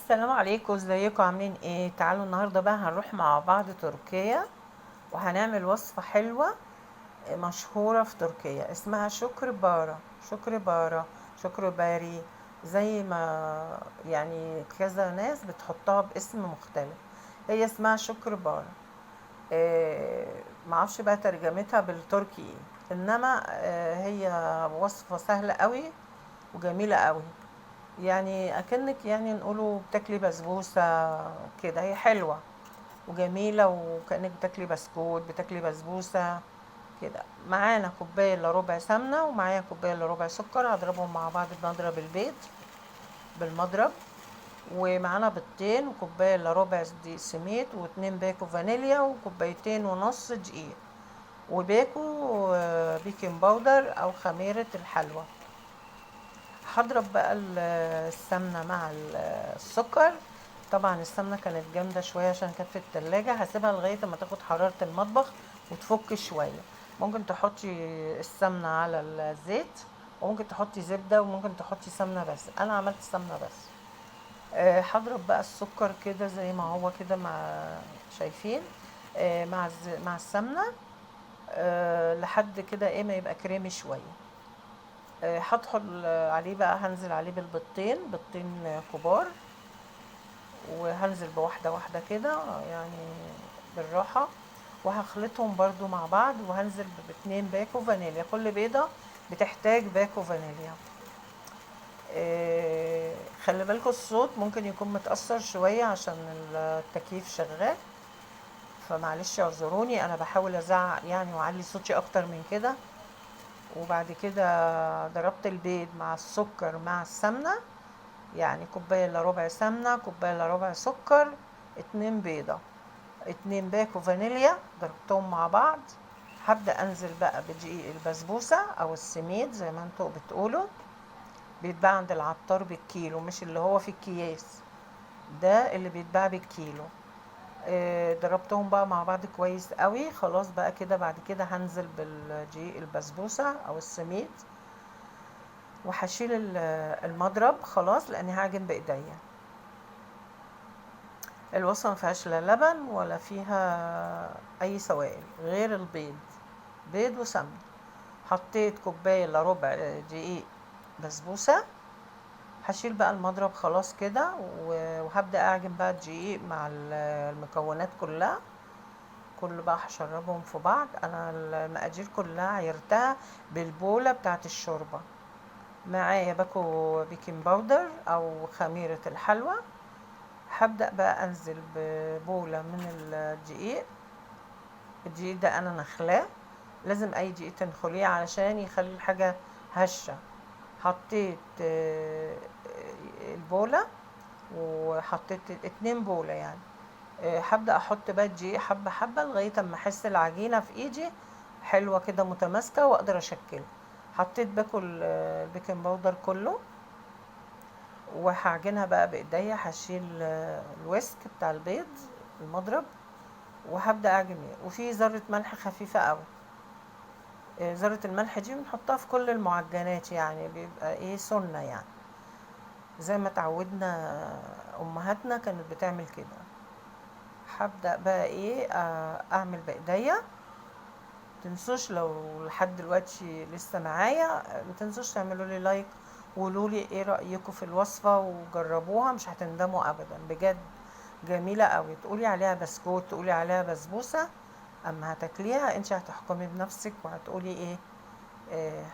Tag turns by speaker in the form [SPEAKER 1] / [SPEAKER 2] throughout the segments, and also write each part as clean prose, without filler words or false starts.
[SPEAKER 1] السلام عليكم، ازيكم عاملين ايه؟ تعالوا النهارده بقى هنروح مع بعض تركيا، وهنعمل وصفة حلوة مشهورة في تركيا اسمها شكر بارا. شكر بارا، شكر باري، زي ما يعني كذا ناس بتحطها باسم مختلف. هي اسمها شكر بارا. معرفش بقى ترجمتها بالتركي ايه، انما هي وصفة سهلة قوي وجميلة قوي. يعني اكنك يعني نقوله بتاكلي بسبوسة كده، هي حلوة وجميلة وكأنك بتاكلي بسكوت، بتاكلي بسبوسة كده. معانا كوباية الا ربع سمنة، ومعايا كوباية الا ربع سكر، هضربهم مع بعض بمضرب البيض بالمضرب. ومعانا بيضتين، وكوباية الا ربع دقيق سميد، واتنين باكو فانيليا، وكوبايتين ونص دقيق، وباكو بيكنج باودر او خميرة الحلوى. هضرب بقى السمنة مع السكر. طبعا السمنة كانت جامدة شوية عشان كانت في التلاجة، هسيبها لغاية ما تاخد حرارة المطبخ وتفك شوية. ممكن تحطي السمنة على الزيت، وممكن تحطي زبدة، وممكن تحطي سمنة، بس انا عملت سمنة بس. هضرب بقى السكر كده زي ما هو كده، مع شايفين مع السمنة، لحد كده ايه ما يبقى كريمي شوية. هدخل عليه بقى، هنزل عليه بالبيضتين، بيضتين كبار، وهنزل بواحدة واحدة كده يعني بالراحة، وهخلطهم برضو مع بعض، وهنزل باتنين باكو فانيليا. كل بيضة بتحتاج باكو فانيليا. خلي بالكوا الصوت ممكن يكون متأثر شوية عشان التكييف شغال، فمعلش اعذروني، انا بحاول ازعق يعني واعلي صوتي اكتر من كده. وبعد كده ضربت البيض مع السكر مع السمنة، يعني كوباية الا ربع سمنة، كوباية الا ربع سكر، اتنين بيضة، اتنين باكو فانيليا، ضربتهم مع بعض. هبدأ انزل بقى بدقيق البسبوسة او السميد زي ما انتوا بتقولوا، بيتباع عند العطار بالكيلو، مش اللي هو في الكياس، ده اللي بيتباع بالكيلو. ضربتهم بقى مع بعض كويس قوي. خلاص بقى كده، بعد كده هنزل بالدقيق البسبوسة او السميد، وهشيل المضرب خلاص لاني هعجن بايديا. الوصفة ما فيهاش لا لبن ولا فيها اي سوائل غير البيض، بيض وسمنة. حطيت كوباية الا ربع دقيق بسبوسة. هشيل بقى المضرب خلاص كده، وهبدأ اعجن بقى الدقيق مع المكونات كلها. كل بقى هشربهم في بعض. انا المقادير كلها عيرتها بالبولة بتاعت الشوربة. معايا باكو بيكنج باودر او خميرة الحلوى. هبدأ بقى انزل ببولة من الدقيق. الدقيق ده انا نخلاه، لازم اي دقيق تنخليه علشان يخلي الحاجة هشة. حطيت البولة، وحطيت اتنين بولة يعني. هبدأ احط بقى الدقيق حبة حبة لغاية اما احس العجينة في ايدي حلوة كده متماسكة واقدر اشكلها. حطيت باكو البيكنج باودر كله، وهعجنها بقى بايديا. هشيل الويسك بتاع البيض، المضرب، وهبدأ اعجن. وفي ذرة ملح خفيفة قوي. ذرة الملح دي بنحطها في كل المعجنات، يعني بيبقى ايه سنة يعني، زي ما تعودنا امهاتنا كانت بتعمل كده. هبدأ بقى ايه اعمل بايديا. متنسوش لو لحد دلوقتي لسه معايا، متنسوش تعملوا لي لايك، وقولوا لي ايه رأيكم في الوصفة، وجربوها مش هتندموا ابدا بجد. جميلة قوي. تقولي عليها بسكوت، تقولي عليها بسبوسة، اما هتاكليها انت هتحكمي بنفسك وهتقولي ايه.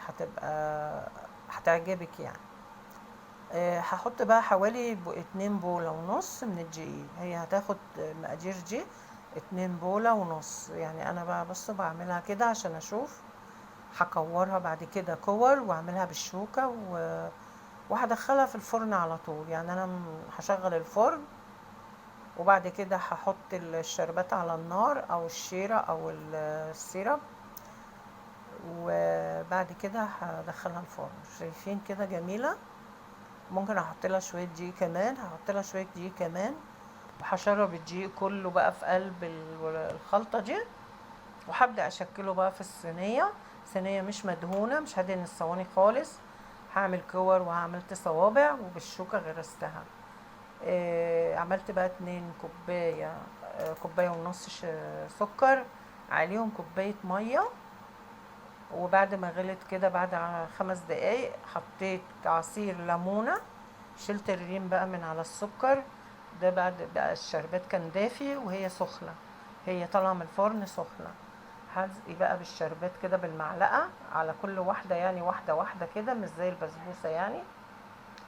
[SPEAKER 1] هتبقى هتعجبك يعني. هحط بقى حوالي 2 بولة ونص من الدقيق. هي هتاخد مقادير دي 2 بولة ونص. يعني انا بقى بصوا بعملها كده عشان اشوف. هكورها بعد كده كور، واعملها بالشوكة وهدخلها في الفرن على طول. يعني انا هشغل الفرن، وبعد كده هحط الشربات على النار او الشيرة او السيرب، وبعد كده هدخلها الفرن. شايفين كده جميلة. ممكن احط لها شويه دقيق كمان، هحط لها شويه دقيق كمان، وهشرب الدقيق كله بقى في قلب الخلطه دي. وهبدا اشكله بقى في الصينيه. صينيه مش مدهونه، مش هدهن الصواني خالص. هعمل كور وعملت صوابع وبالشوكه غرستها. عملت بقى 2 كوباية، كوباية ونص سكر، عليهم كوباية مية. وبعد ما غلت كده بعد 5 دقايق حطيت عصير ليمونة، شلت الريم بقى من على السكر. ده بعد بقى الشربات كان دافي وهي سخنة، هي طالعة من الفرن سخنة. هزقي بقى بالشربات كده بالمعلقة على كل واحدة، يعني واحدة واحدة كده، مش زي البسبوسة يعني.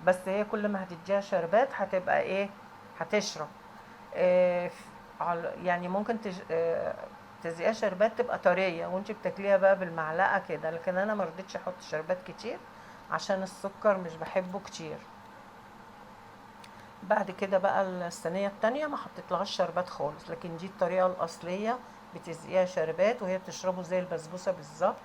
[SPEAKER 1] بس هي كل ما هتديها شربات هتبقى ايه، هتشرب. آه، يعني ممكن تزقيها شربات تبقى طريه وانت بتاكليها بقى بالمعلقه كده، لكن انا ما رضيتش احط شربات كتير عشان السكر مش بحبه كتير. بعد كده بقى الصينيه التانية ما حطيتلهاش شربات خالص، لكن دي الطريقه الاصليه، بتزقيها شربات وهي بتشربه زي البسبوسه بالظبط.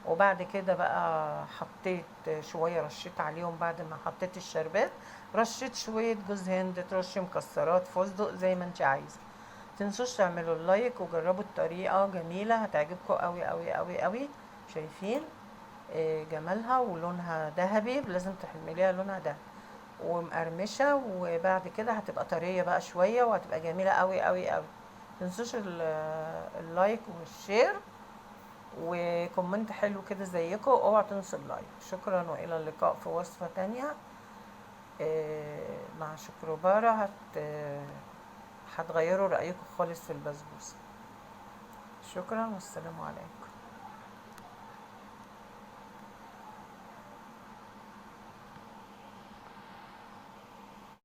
[SPEAKER 1] وبعد كده بقى حطيت شوية، رشيت عليهم بعد ما حطيت الشربات، رشيت شوية جوز هند، ترشي مكسرات، فستق، زي ما انت عايزة. تنسوش تعملوا اللايك وجربوا الطريقة، جميلة هتعجبكم قوي قوي قوي قوي. شايفين جمالها ولونها ذهبي، لازم تحمليها لونها ذهبي ومقرمشة، وبعد كده هتبقى طرية بقى شوية وهتبقى جميلة قوي قوي قوي. تنسوش اللايك والشير وكومنت حلو كده زيكم، اوعى تنسوا اللايك. شكرا والى اللقاء في وصفة تانية مع شكربارة. هتغيروا رأيكم خالص في البسبوسة. شكرا والسلام عليكم.